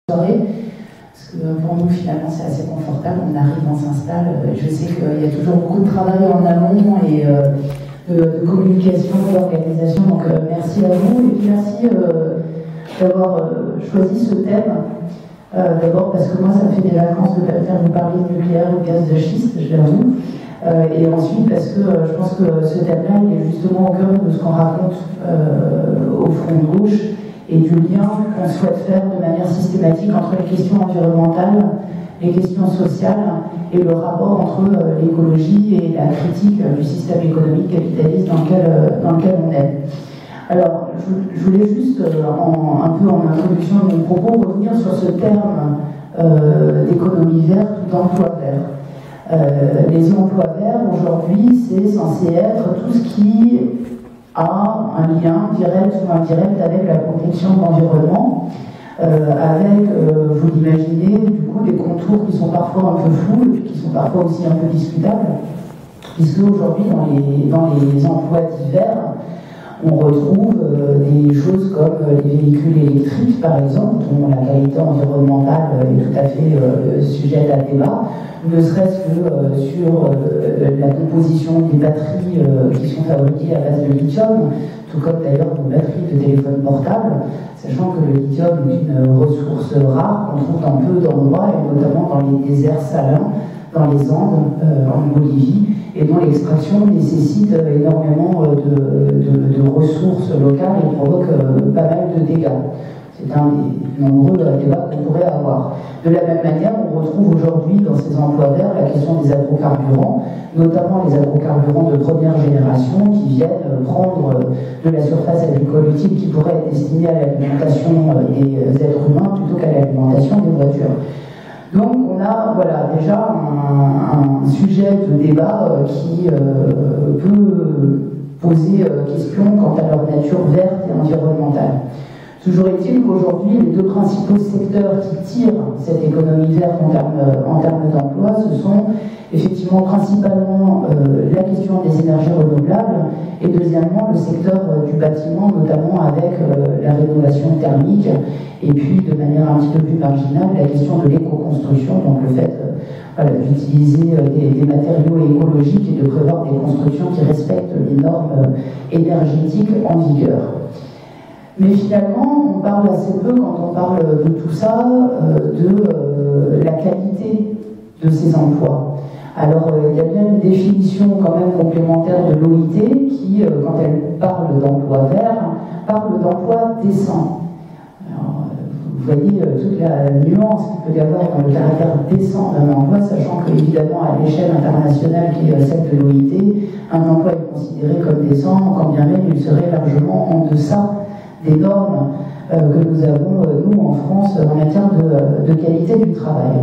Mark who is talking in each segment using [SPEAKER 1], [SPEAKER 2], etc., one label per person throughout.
[SPEAKER 1] soirée, parce que pour nous finalement c'est assez confortable, on arrive, on s'installe. Je sais qu'il y a toujours beaucoup de travail en amont et de communication, d'organisation, donc merci à vous et puis merci d'avoir choisi ce thème. D'abord parce que moi ça me fait des vacances de venir vous parler de nucléaire ou de gaz de schiste, je l'avoue. Et ensuite parce que je pense que ce thème-là il est justement au cœur de ce qu'on raconte au Front de Gauche et du lien qu'on souhaite faire de manière systématique entre les questions environnementales, les questions sociales et le rapport entre l'écologie et la critique du système économique capitaliste dans lequel on est. Alors, je voulais juste, un peu en introduction de mon propos, revenir sur ce terme d'économie verte ou d'emploi vert. Les emplois verts, aujourd'hui, c'est censé être tout ce qui a un lien direct ou indirect avec la protection de l'environnement, avec, vous l'imaginez, du coup, des contours qui sont parfois un peu flous et qui sont parfois aussi un peu discutables, puisque aujourd'hui, dans les emplois divers, on retrouve des choses comme les véhicules électriques, par exemple, dont la qualité environnementale est tout à fait sujette à débat, ne serait-ce que sur la composition des batteries qui sont fabriquées à base de lithium, tout comme d'ailleurs nos batteries de téléphone portable, sachant que le lithium est une ressource rare qu'on trouve dans peu d'endroits, et notamment dans les déserts salins, dans les Andes, en Bolivie, et dont l'extraction nécessite énormément de ressources locales et provoque pas mal de dégâts. C'est un des nombreux débats qu'on pourrait avoir. De la même manière, on retrouve aujourd'hui dans ces emplois verts la question des agrocarburants, notamment les agrocarburants de première génération qui viennent prendre de la surface agricole utile qui pourrait être destinée à l'alimentation des êtres humains plutôt qu'à l'alimentation des voitures. Donc on a voilà, déjà un sujet de débat qui peut poser question quant à leur nature verte et environnementale. Toujours est-il qu'aujourd'hui, les deux principaux secteurs qui tirent cette économie verte en termes d'emploi, ce sont effectivement principalement la question des énergies renouvelables et deuxièmement le secteur du bâtiment, notamment avec la rénovation thermique et puis de manière un petit peu plus marginale la question de l'éco-construction, donc le fait d'utiliser des matériaux écologiques et de prévoir des constructions qui respectent les normes énergétiques en vigueur. Mais finalement, on parle assez peu, quand on parle de tout ça, de la qualité de ces emplois. Alors, il y a bien une définition quand même complémentaire de l'OIT qui, quand elle parle d'emploi vert, parle d'emploi décent. Alors, vous voyez toute la nuance qu'il peut y avoir dans le caractère décent d'un emploi, sachant qu'évidemment, à l'échelle internationale qui est celle de l'OIT, un emploi est considéré comme décent, quand bien même il serait largement en deçà des normes que nous avons, nous, en France, en matière de qualité du travail.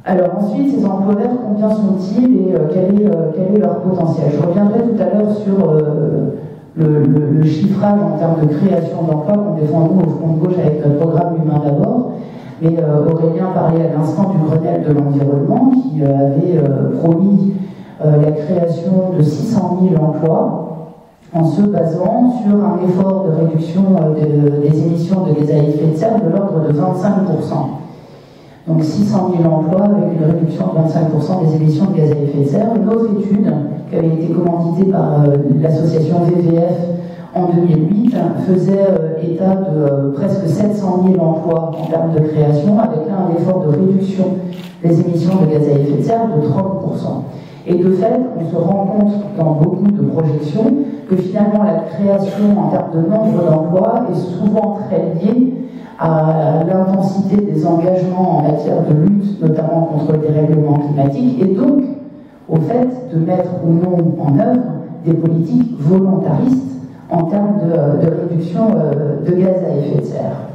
[SPEAKER 1] Alors ensuite, ces emplois verts, combien sont-ils et quel est leur potentiel? Je reviendrai tout à l'heure sur le chiffrage en termes de création d'emplois qu'on défend nous au Front de Gauche avec notre programme Humain d'abord. Mais Aurélien parlait à l'instant du Grenelle de l'environnement qui avait promis la création de 600 000 emplois en se basant sur un effort de réduction des émissions de gaz à effet de serre de l'ordre de 25%. Donc 600 000 emplois avec une réduction de 25% des émissions de gaz à effet de serre. Une autre étude qui avait été commanditée par l'association VVF en 2008 faisait état de presque 700 000 emplois en termes de création, avec là un effort de réduction des émissions de gaz à effet de serre de 30%. Et de fait, on se rend compte dans beaucoup de projections que finalement la création en termes de nombre d'emplois est souvent très liée à l'intensité des engagements en matière de lutte, notamment contre le dérèglement climatique, et donc au fait de mettre ou non en œuvre des politiques volontaristes en termes de réduction de gaz à effet de serre.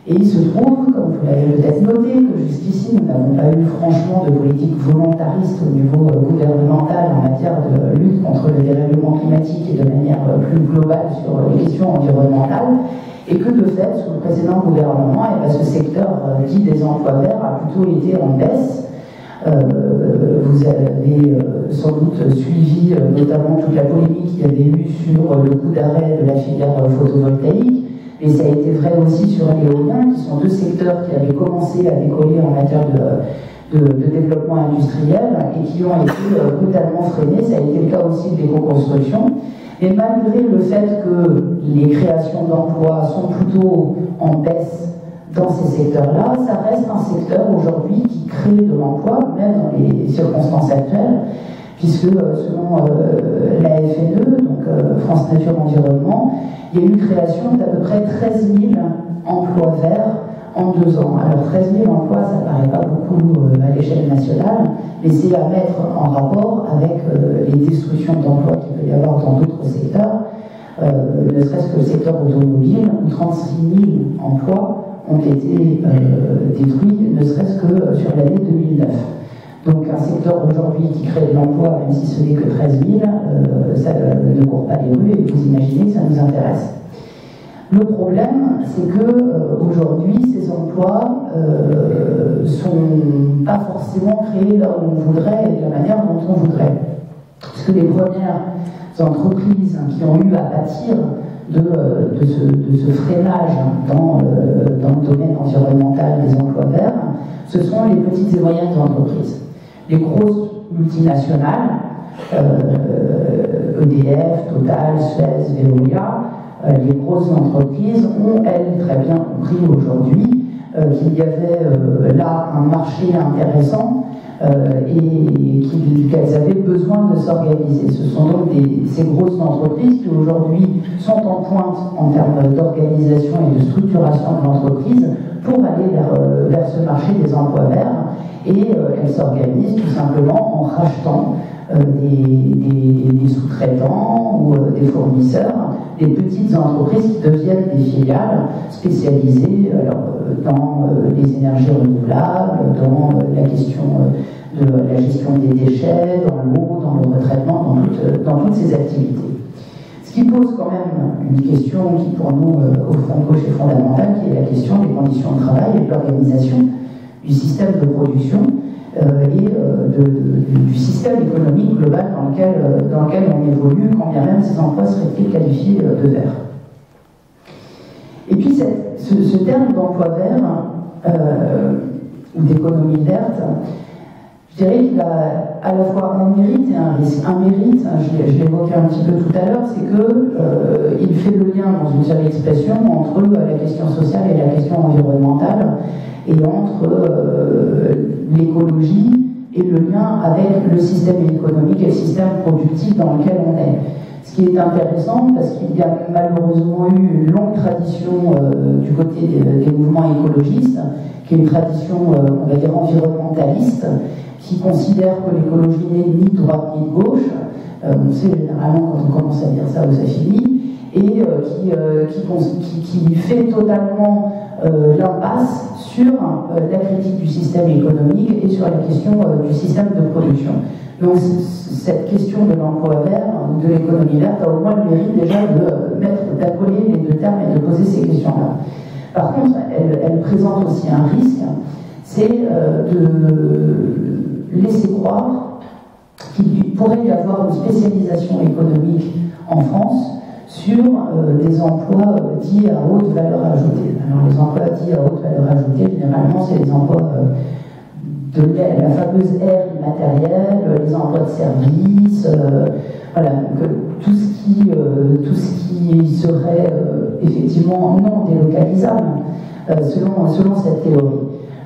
[SPEAKER 1] Et il se trouve, comme vous l'avez peut-être noté, que jusqu'ici, nous n'avons pas eu franchement de politique volontariste au niveau gouvernemental en matière de lutte contre le dérèglement climatique et de manière plus globale sur les questions environnementales, et que de fait, sous le précédent gouvernement, ce secteur dit des emplois verts a plutôt été en baisse. Vous avez sans doute suivi notamment toute la polémique qu'il y avait eu sur le coup d'arrêt de la filière photovoltaïque, mais ça a été vrai aussi sur l'éolien, qui sont deux secteurs qui avaient commencé à décoller en matière de développement industriel et qui ont été totalement freinés. Ça a été le cas aussi de l'éco-construction. Et malgré le fait que les créations d'emplois sont plutôt en baisse dans ces secteurs-là, ça reste un secteur aujourd'hui qui crée de l'emploi, même dans les circonstances actuelles, puisque selon la FNE, donc France Nature Environnement, il y a eu création d'à peu près 13 000 emplois verts en 2 ans. Alors 13 000 emplois, ça ne paraît pas beaucoup à l'échelle nationale, mais c'est à mettre en rapport avec les destructions d'emplois qu'il peut y avoir dans d'autres secteurs, ne serait-ce que le secteur automobile, où 36 000 emplois ont été détruits, ne serait-ce que sur l'année 2009. Donc un secteur aujourd'hui qui crée de l'emploi, même si ce n'est que 13 000, ça ne court pas les rues, et vous imaginez que ça nous intéresse. Le problème, c'est que aujourd'hui, ces emplois sont pas forcément créés là où on voudrait et de la manière dont on voudrait. Parce que les premières entreprises qui ont eu à pâtir de ce freinage dans le domaine environnemental des emplois verts, ce sont les petites et moyennes entreprises. Les grosses multinationales, EDF, Total, Suez, Veolia, les grosses entreprises ont, elles, très bien compris aujourd'hui qu'il y avait là un marché intéressant et qu'elles avaient besoin de s'organiser. Ce sont donc ces grosses entreprises qui aujourd'hui sont en pointe en termes d'organisation et de structuration de l'entreprise pour aller vers ce marché des emplois verts, et elles s'organisent tout simplement en rachetant des sous-traitants ou des fournisseurs, des petites entreprises qui deviennent des filiales spécialisées dans les énergies renouvelables, dans la question de la gestion des déchets, dans l'eau, dans le retraitement, dans toutes ces activités. Ce qui pose quand même une question qui pour nous, au fond de gauche, est fondamentale, qui est la question des conditions de travail et de l'organisation du système de production et du système économique global dans lequel on évolue, quand bien même ces emplois seraient qualifiés de verts. Et puis ce terme d'emploi vert ou d'économie verte, je dirais qu'il a à la fois un mérite et un risque. Un mérite, je l'évoquais un petit peu tout à l'heure, c'est qu'il fait le lien dans une seule expression entre la question sociale et la question environnementale, et entre l'écologie et le lien avec le système économique et le système productif dans lequel on est. Ce qui est intéressant, parce qu'il y a malheureusement eu une longue tradition du côté des mouvements écologistes, qui est une tradition, on va dire, environnementaliste, qui considère que l'écologie n'est ni de droite ni de gauche. On sait généralement quand on commence à dire ça où ça finit, et qui fait totalement l'impasse sur la critique du système économique et sur la question du système de production. Donc cette question de l'emploi vert, de l'économie verte, a au moins le mérite déjà d'accoler les deux termes et de poser ces questions-là. Par contre, elle présente aussi un risque, c'est de laisser croire qu'il pourrait y avoir une spécialisation économique en France sur des emplois dits à haute valeur ajoutée. Alors les emplois dits à haute valeur ajoutée, généralement, c'est les emplois de la fameuse ère immatérielle, les emplois de service, voilà, donc tout ce qui serait effectivement non délocalisable selon cette théorie.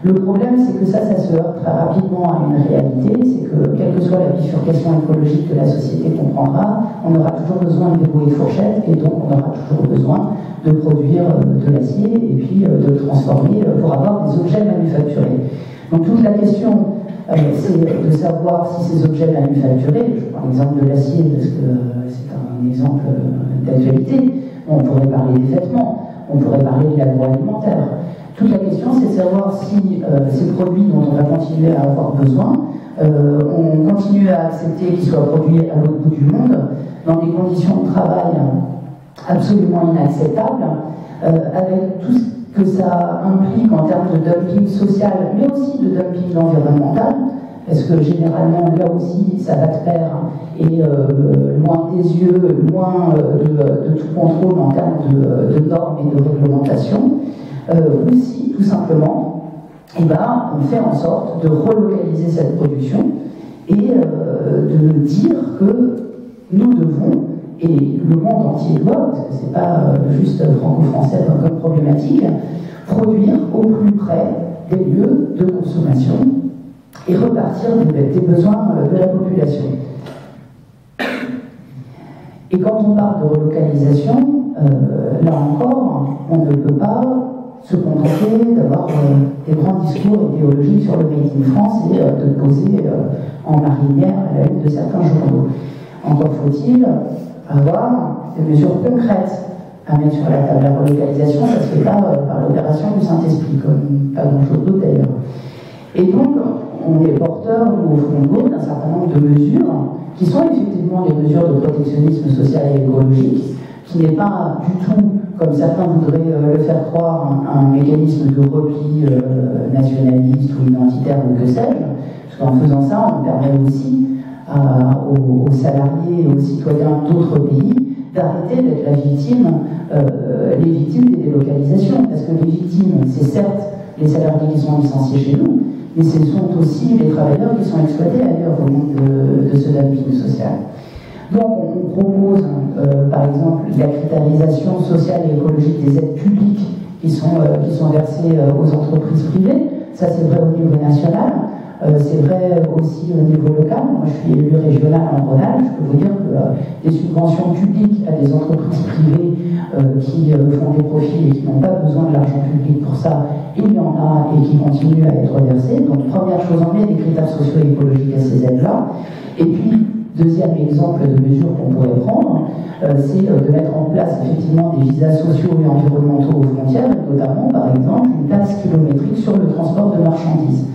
[SPEAKER 1] Le problème, c'est que ça se heurte très rapidement à une réalité, c'est que, quelle que soit la bifurcation écologique que la société comprendra, on aura toujours besoin de verrous et de fourchettes, et donc on aura toujours besoin de produire de l'acier, et puis de le transformer pour avoir des objets manufacturés. Donc toute la question, c'est de savoir si ces objets manufacturés, je prends l'exemple de l'acier parce que c'est un exemple d'actualité, on pourrait parler des vêtements, on pourrait parler de l'agroalimentaire. Toute la question, c'est de savoir si ces produits dont on va continuer à avoir besoin, on continue à accepter qu'ils soient produits à l'autre bout du monde, dans des conditions de travail absolument inacceptables, avec tout ce que ça implique en termes de dumping social, mais aussi de dumping environnemental, parce que généralement, là aussi, ça va de pair, et loin des yeux, loin de tout contrôle en termes de normes et de réglementation, ou si, tout simplement, eh ben, on fait en sorte de relocaliser cette production et de dire que nous devons, et le monde entier doit, parce que ce n'est pas juste franco-français comme problématique, produire au plus près des lieux de consommation et repartir des besoins de la population. Et quand on parle de relocalisation, là encore, on ne peut pas se contenter d'avoir des grands discours idéologiques sur le Made in France et de poser en marinière à la une de certains journaux. Encore faut-il avoir des mesures concrètes à mettre sur la table. La relocalisation, ça ne se fait pas par l'opération du Saint-Esprit, comme pas grand-chose d'autre d'ailleurs. Et donc, on est porteur, nous, au Front de Gauche, d'un certain nombre de mesures qui sont effectivement des mesures de protectionnisme social et écologique, qui n'est pas du tout, comme certains voudraient le faire croire, un mécanisme de repli nationaliste ou identitaire ou que sais-je, parce qu'en faisant ça, on permet aussi aux salariés et aux citoyens d'autres pays d'arrêter d'être les victimes des délocalisations, parce que les victimes, c'est certes les salariés qui sont licenciés chez nous, mais ce sont aussi les travailleurs qui sont exploités ailleurs au monde de ce dumping social. Donc on propose par exemple la critérialisation sociale et écologique des aides publiques qui sont versées aux entreprises privées. Ça c'est vrai au niveau national, c'est vrai aussi au niveau local. Moi je suis élu régional en Rhône-Alpes, je peux vous dire que des subventions publiques à des entreprises privées qui font des profits et qui n'ont pas besoin de l'argent public pour ça, il y en a et qui continuent à être versées. Donc première chose, on met des critères socio-écologiques à ces aides-là. Et puis, deuxième exemple de mesure qu'on pourrait prendre, c'est de mettre en place effectivement des visas sociaux et environnementaux aux frontières, et notamment par exemple une taxe kilométrique sur le transport de marchandises,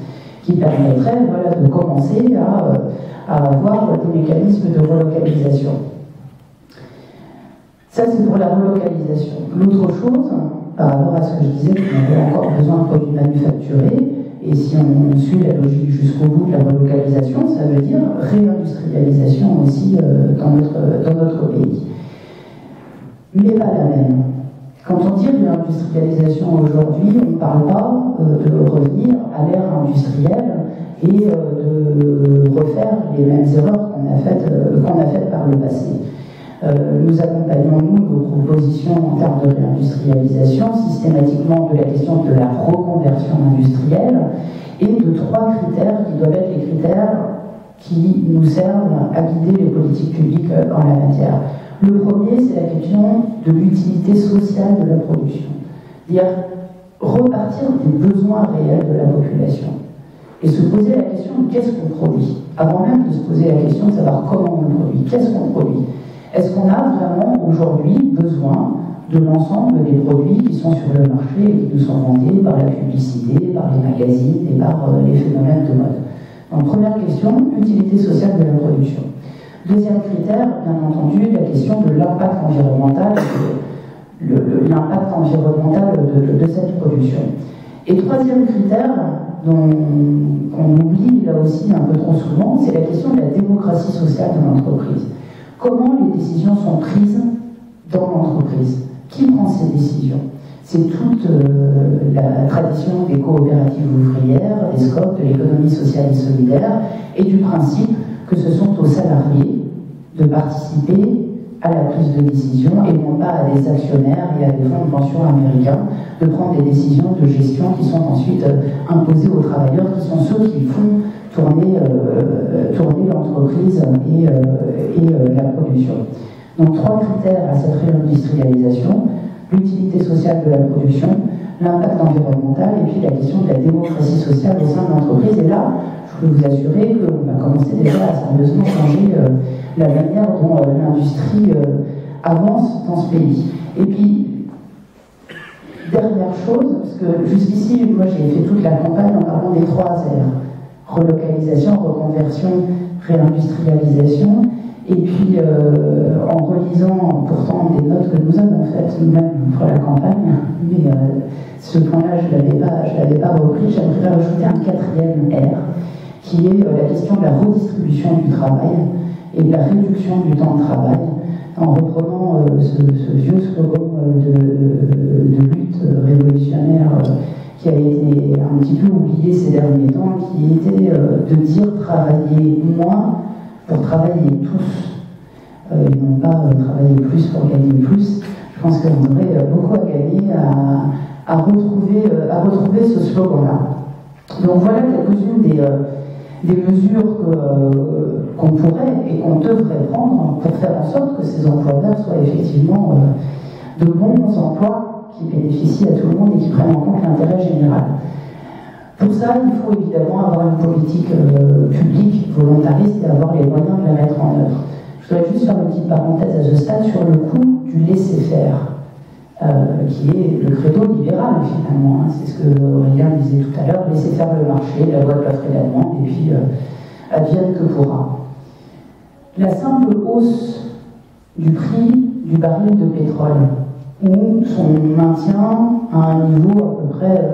[SPEAKER 1] qui permettrait de commencer à avoir des mécanismes de relocalisation. Ça, c'est pour la relocalisation. L'autre chose, par rapport à ce que je disais, qu'on avait encore besoin de produits manufacturés, et si on suit la logique jusqu'au bout de la relocalisation, ça veut dire réindustrialisation aussi dans notre pays. Mais pas la même. Quand on dit réindustrialisation aujourd'hui, on ne parle pas de revenir à l'ère industrielle et de refaire les mêmes erreurs qu'on a faites par le passé. Nous accompagnons, nos propositions en termes de réindustrialisation, systématiquement de la question de la reconversion industrielle et de 3 critères qui doivent être les critères qui nous servent à guider les politiques publiques en la matière. Le premier, c'est la question de l'utilité sociale de la production. C'est-à-dire repartir des besoins réels de la population et se poser la question de qu'est-ce qu'on produit, avant même de se poser la question de savoir comment on le produit, qu'est-ce qu'on produit. Est-ce qu'on a vraiment aujourd'hui besoin de l'ensemble des produits qui sont sur le marché et qui nous sont vendus par la publicité, par les magazines et par les phénomènes de mode? Donc première question, utilité sociale de la production. Deuxième critère, bien entendu, la question de l'impact environnemental, l'impact environnemental de cette production. Et troisième critère, qu'on oublie là aussi un peu trop souvent, c'est la question de la démocratie sociale de l'entreprise. Comment les décisions sont prises dans l'entreprise? Qui prend ces décisions? C'est toute la tradition des coopératives ouvrières, des SCOP, de l'économie sociale et solidaire, et du principe que ce sont aux salariés de participer à la prise de décision et non pas à des actionnaires et à des fonds de pension américains de prendre des décisions de gestion qui sont ensuite imposées aux travailleurs, qui sont ceux qui font tourner l'entreprise et la production. Donc 3 critères à cette réindustrialisation: l'utilité sociale de la production, l'impact environnemental et puis la question de la démocratie sociale au sein de l'entreprise. Et là, je peux vous assurer qu'on va commencer déjà à sérieusement changer la manière dont l'industrie avance dans ce pays. Et puis, dernière chose, parce que jusqu'ici, moi j'ai fait toute la campagne en parlant des 3 R. Relocalisation, reconversion, réindustrialisation. Et puis, en relisant pourtant des notes que nous avons faites nous-mêmes pour la campagne, mais ce point-là, je ne l'avais pas repris, j'aimerais rajouter un 4e R, qui est la question de la redistribution du travail et de la réduction du temps de travail, en reprenant ce vieux slogan de lutte révolutionnaire qui a été un petit peu oublié ces derniers temps, qui était de dire travailler moins pour travailler tous, et non pas travailler plus pour gagner plus. Je pense qu'on aurait beaucoup à gagner à retrouver ce slogan-là. Donc voilà quelques-unes des mesures qu'on pourrait et qu'on devrait prendre pour faire en sorte que ces emplois verts soient effectivement de bons emplois qui bénéficient à tout le monde et qui prennent en compte l'intérêt général. Pour ça, il faut évidemment avoir une politique publique volontariste et avoir les moyens de la mettre en œuvre. Je voudrais juste faire une petite parenthèse à ce stade sur le coût du laisser-faire, qui est le credo libéral finalement. Hein. C'est ce que Aurélien disait tout à l'heure, laisser faire le marché, la loi de l'offre et la demande, et puis advienne que pourra. La simple hausse du prix du baril de pétrole, ou son maintien à un niveau à peu près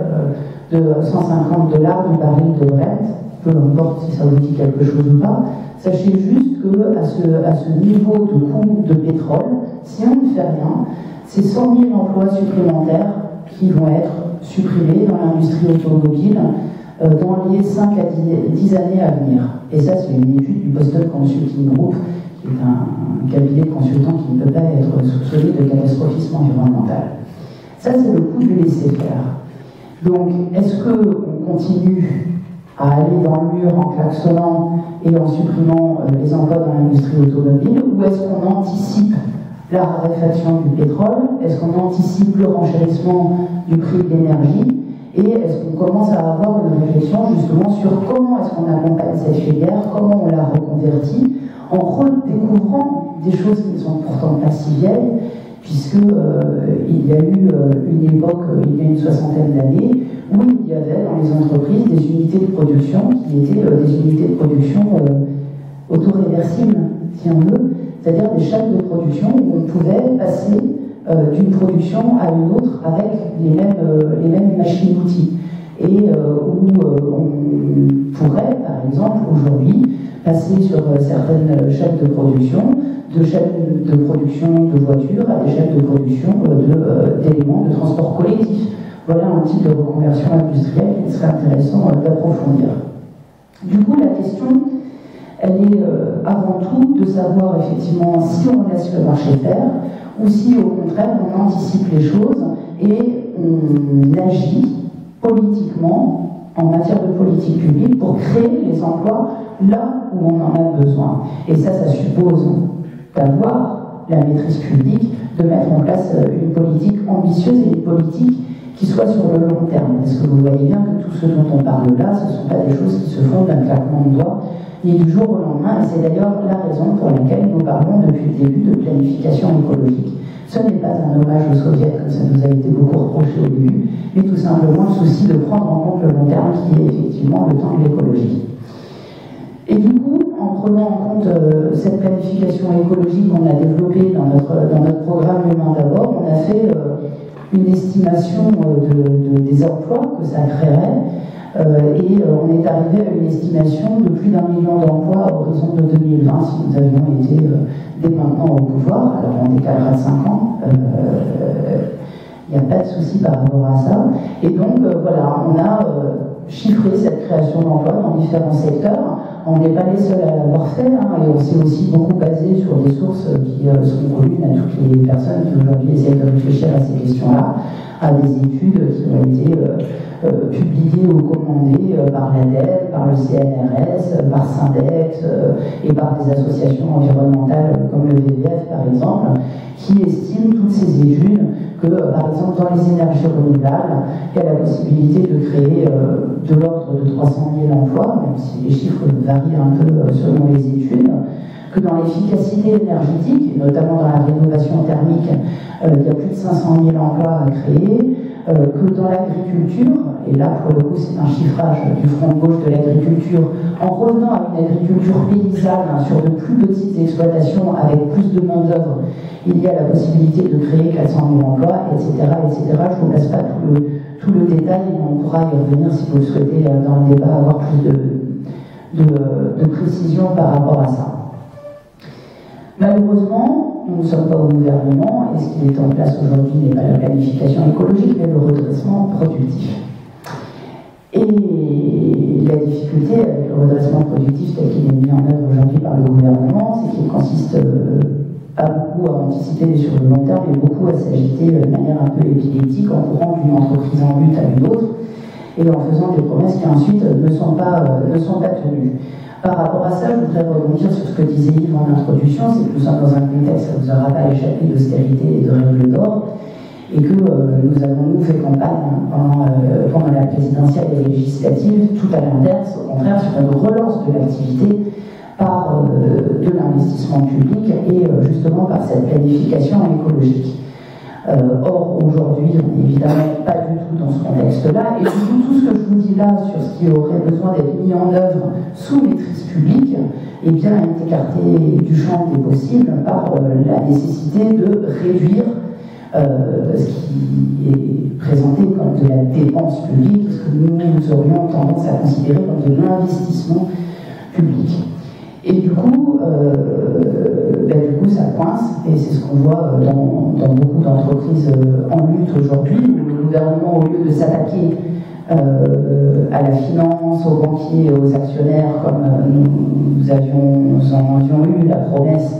[SPEAKER 1] de $150 du baril de Brent, peu importe si ça vous dit quelque chose ou pas, sachez juste qu'à ce niveau de coût de pétrole, si on ne fait rien, c'est 100 000 emplois supplémentaires qui vont être supprimés dans l'industrie automobile dans les 5 à 10 années à venir. Et ça, c'est une étude du Boston Consulting Group, qui est un cabinet de consultants qui ne peut pas être soupçonné de catastrophisme environnemental. Ça, c'est le coût du laisser-faire. Donc, est-ce qu'on continue à aller dans le mur en klaxonnant et en supprimant les emplois dans l'industrie automobile, ou est-ce qu'on anticipe la raréfaction du pétrole? Est-ce qu'on anticipe le renchérissement du prix de l'énergie? Et est-ce qu'on commence à avoir une réflexion justement sur comment est-ce qu'on accompagne cette filière, comment on la reconvertit, en redécouvrant des choses qui ne sont pourtant pas si vieilles, puisque il y a eu une époque, il y a une soixantaine d'années, où il y avait dans les entreprises des unités de production qui étaient des unités de production autoréversibles, si on veut, c'est-à-dire des chaînes de production où on pouvait passer d'une production à une autre avec les mêmes machines-outils. Et où on pourrait, par exemple, aujourd'hui, passer sur certaines chaînes de production de voitures à des chaînes de production d'éléments de transport collectif. Voilà un type de reconversion industrielle qu'il serait intéressant d'approfondir. Du coup, la question, elle est avant tout de savoir effectivement si on laisse le marché faire ou si au contraire on anticipe les choses et on agit politiquement en matière de politique publique pour créer les emplois là où on en a besoin. Et ça suppose d'avoir la maîtrise publique, de mettre en place une politique ambitieuse et une politique qui soit sur le long terme. Parce que vous voyez bien que tout ce dont on parle là, ce ne sont pas des choses qui se font d'un claquement de doigts, ni du jour au lendemain. Et c'est d'ailleurs la raison pour laquelle nous parlons depuis le début de planification écologique. Ce n'est pas un hommage aux soviets, comme ça nous a été beaucoup reproché au début, mais tout simplement le souci de prendre en compte le long terme qui est effectivement le temps de l'écologie. Et du coup, en prenant en compte cette planification écologique qu'on a développée dans notre programme Humain d'abord, on a fait une estimation des emplois que ça créerait, et on est arrivé à une estimation de plus d'1 million d'emplois à horizon de 2020 si nous avions été dès maintenant au pouvoir. Alors on décalera de 5 ans, il n'y a pas de souci par rapport à ça. Et donc voilà, on a chiffré cette création d'emplois dans différents secteurs. On n'est pas les seuls à l'avoir fait, hein, et on s'est aussi beaucoup basé sur des sources qui sont communes à toutes les personnes qui aujourd'hui essaient de réfléchir à ces questions-là, à des études qui ont été publiées ou commandées par l'ADEME, par le CNRS, par Syndex et par des associations environnementales comme le WWF par exemple, qui estiment toutes ces études que, par exemple, dans les énergies renouvelables, il y a la possibilité de créer de l'ordre de 300 000 emplois, même si les chiffres varient un peu selon les études, que dans l'efficacité énergétique, et notamment dans la rénovation thermique, il y a plus de 500 000 emplois à créer, que dans l'agriculture, et là pour le coup c'est un chiffrage du front de gauche de l'agriculture, en revenant à une agriculture paysanne sur de plus petites exploitations avec plus de main-d'œuvre, il y a la possibilité de créer 400 000 emplois, etc. etc. Je ne vous passe pas tout le détail, on pourra y revenir si vous le souhaitez dans le débat, avoir plus de précision par rapport à ça. Malheureusement, nous ne sommes pas au gouvernement, et ce qui est en place aujourd'hui n'est pas la planification écologique, mais le redressement productif. Et la difficulté avec le redressement productif tel qu'il est mis en œuvre aujourd'hui par le gouvernement, c'est qu'il consiste pas beaucoup à anticiper sur le long terme, mais beaucoup à s'agiter de manière un peu épileptique en courant d'une entreprise en lutte à une autre, et en faisant des promesses qui ensuite ne sont pas tenues. Par rapport à ça, je voudrais rebondir sur ce que disait Yves en introduction, c'est que nous sommes dans un contexte, ça ne vous aura pas échappé, d'austérité et de règles d'or, et que nous avons fait campagne pendant la présidentielle et législative, tout à l'inverse, au contraire, sur une relance de l'activité par de l'investissement public et justement par cette planification écologique. Or, aujourd'hui, on n'est évidemment pas du tout dans ce contexte-là, et du coup, tout ce que je vous dis là sur ce qui aurait besoin d'être mis en œuvre sous maîtrise publique, eh bien, est écarté du champ des possibles par la nécessité de réduire ce qui est présenté comme de la dépense publique, ce que nous aurions tendance à considérer comme de l'investissement public. Et du coup, ça coince, et c'est ce qu'on voit dans beaucoup d'entreprises en lutte aujourd'hui, où le gouvernement, au lieu de s'attaquer à la finance, aux banquiers et aux actionnaires, comme nous en avions eu la promesse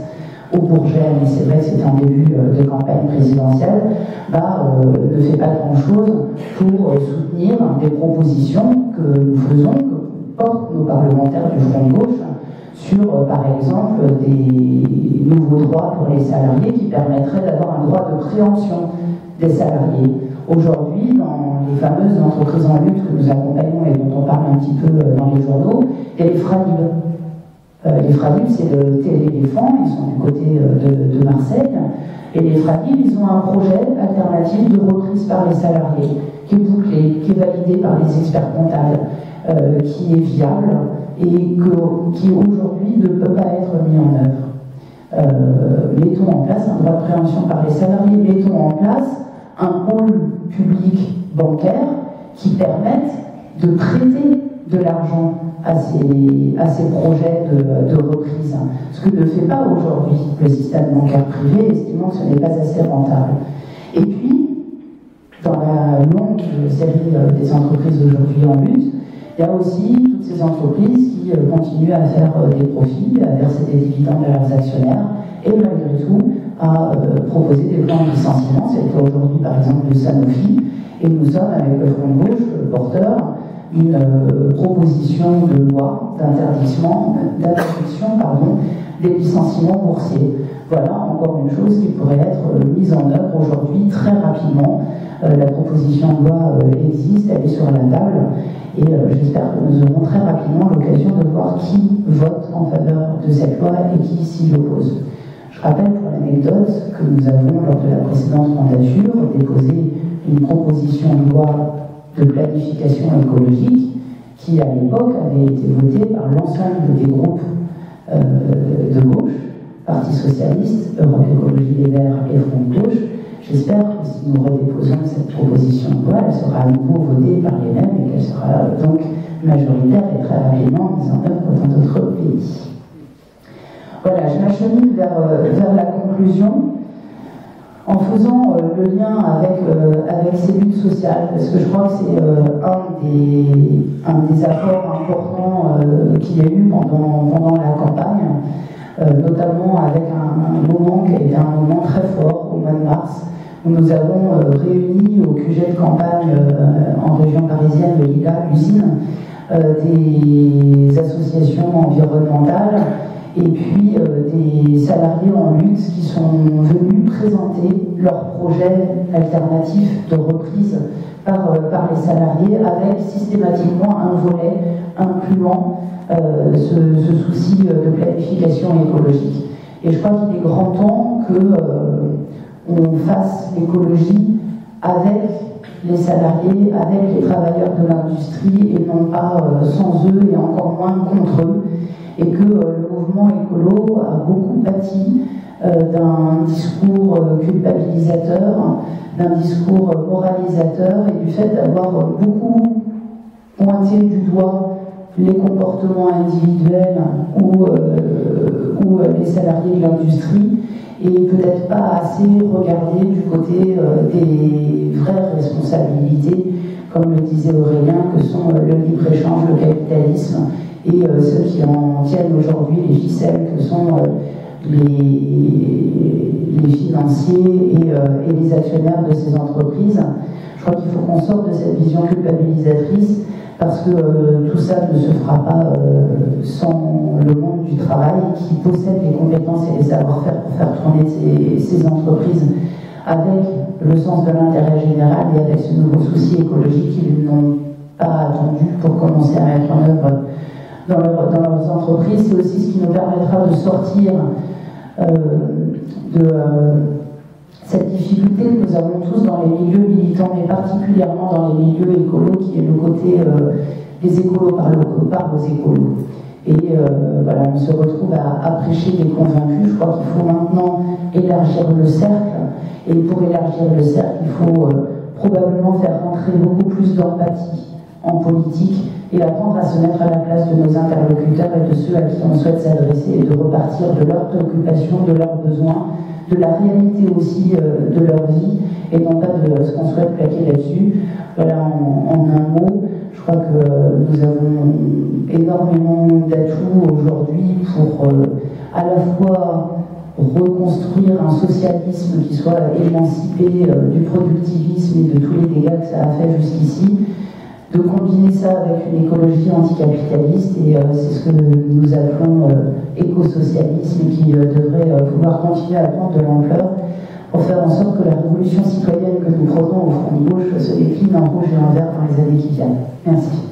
[SPEAKER 1] au Bourget, mais c'est vrai que c'était en début de campagne présidentielle, ne fait pas grand-chose pour soutenir des propositions que nous faisons, que portent nos parlementaires du Front de gauche, sur, par exemple, des nouveaux droits pour les salariés qui permettraient d'avoir un droit de préemption des salariés. Aujourd'hui, dans les fameuses entreprises en lutte que nous accompagnons et dont on parle un petit peu dans les journaux, il y a les Fralib. Les Fralib, c'est le Télééléphant, ils sont du côté de Marseille. Et les Fralib, ils ont un projet alternatif de reprise par les salariés, qui est bouclé, qui est validé par les experts comptables, qui est viable et qui aujourd'hui ne peut pas être mis en œuvre. Mettons en place un droit de préemption par les salariés, mettons en place un pôle public bancaire qui permette de prêter de l'argent à ces projets de reprise. Ce que ne fait pas aujourd'hui le système bancaire privé, estimant que ce n'est pas assez rentable. Et puis, dans la longue série des entreprises aujourd'hui en lutte, il y a aussi toutes ces entreprises qui continuent à faire des profits, à verser des dividendes à leurs actionnaires et malgré tout à proposer des plans de licenciement. C'est le cas aujourd'hui par exemple de Sanofi, et nous sommes avec le Front de gauche porteur d'une proposition de loi d'interdiction des licenciements boursiers. Voilà encore une chose qui pourrait être mise en œuvre aujourd'hui très rapidement. La proposition de loi existe, elle est sur la table, et j'espère que nous aurons très rapidement l'occasion de voir qui vote en faveur de cette loi et qui s'y oppose. Je rappelle pour l'anecdote que nous avons, lors de la précédente mandature, déposé une proposition de loi de planification écologique qui, à l'époque, avait été votée par l'ensemble des groupes de gauche, Parti Socialiste, Europe Écologie Les Verts et Front de gauche. J'espère que si nous redéposons cette proposition de loi, elle sera à nouveau votée par les mêmes et qu'elle sera donc majoritaire et très rapidement mise en œuvre dans d'autres pays. Voilà, je m'achemine vers la conclusion en faisant le lien avec ces luttes sociales, parce que je crois que c'est un des apports importants qu'il y a eu pendant la campagne, notamment avec un moment qui a été un moment très fort au mois de mars, où nous avons réuni au QG de campagne en région parisienne de Lila, l'usine, des associations environnementales et puis des salariés en lutte qui sont venus présenter leurs projets alternatifs de reprise par les salariés, avec systématiquement un volet incluant ce souci de planification écologique. Et je crois qu'il est grand temps qu'on fasse l'écologie avec les salariés, avec les travailleurs de l'industrie, et non pas sans eux et encore moins contre eux. Et que le mouvement écolo a beaucoup pâti d'un discours culpabilisateur, d'un discours moralisateur, et du fait d'avoir beaucoup pointé du doigt les comportements individuels ou les salariés de l'industrie, et peut-être pas assez regarder du côté des vraies responsabilités, comme le disait Aurélien, que sont le libre-échange, le capitalisme, et ceux qui en tiennent aujourd'hui les ficelles, que sont les financiers et les actionnaires de ces entreprises. Je crois qu'il faut qu'on sorte de cette vision culpabilisatrice, parce que tout ça ne se fera pas sans le monde du travail qui possède les compétences et les savoir-faire pour faire tourner ces entreprises avec le sens de l'intérêt général et avec ce nouveau souci écologique qu'ils n'ont pas attendu pour commencer à mettre en œuvre dans leurs entreprises. C'est aussi ce qui nous permettra de sortir de cette difficulté que nous avons tous dans les milieux militants, mais particulièrement dans les milieux écolos, qui est le côté les écolos par aux écolos. Et voilà, on se retrouve à prêcher des convaincus. Je crois qu'il faut maintenant élargir le cercle, et pour élargir le cercle, il faut probablement faire rentrer beaucoup plus d'empathie en politique et apprendre à se mettre à la place de nos interlocuteurs et de ceux à qui on souhaite s'adresser, et de repartir de leurs préoccupations, de leurs besoins, de la réalité aussi de leur vie, et non pas de ce qu'on souhaite plaquer là-dessus. Voilà, en un mot, je crois que nous avons énormément d'atouts aujourd'hui pour à la fois reconstruire un socialisme qui soit émancipé du productivisme et de tous les dégâts que ça a fait jusqu'ici, de combiner ça avec une écologie anticapitaliste, et c'est ce que nous appelons écosocialisme, qui devrait pouvoir continuer à prendre de l'ampleur pour faire en sorte que la révolution citoyenne que nous prenons au front de gauche se décline en rouge et en vert dans les années qui viennent. Merci.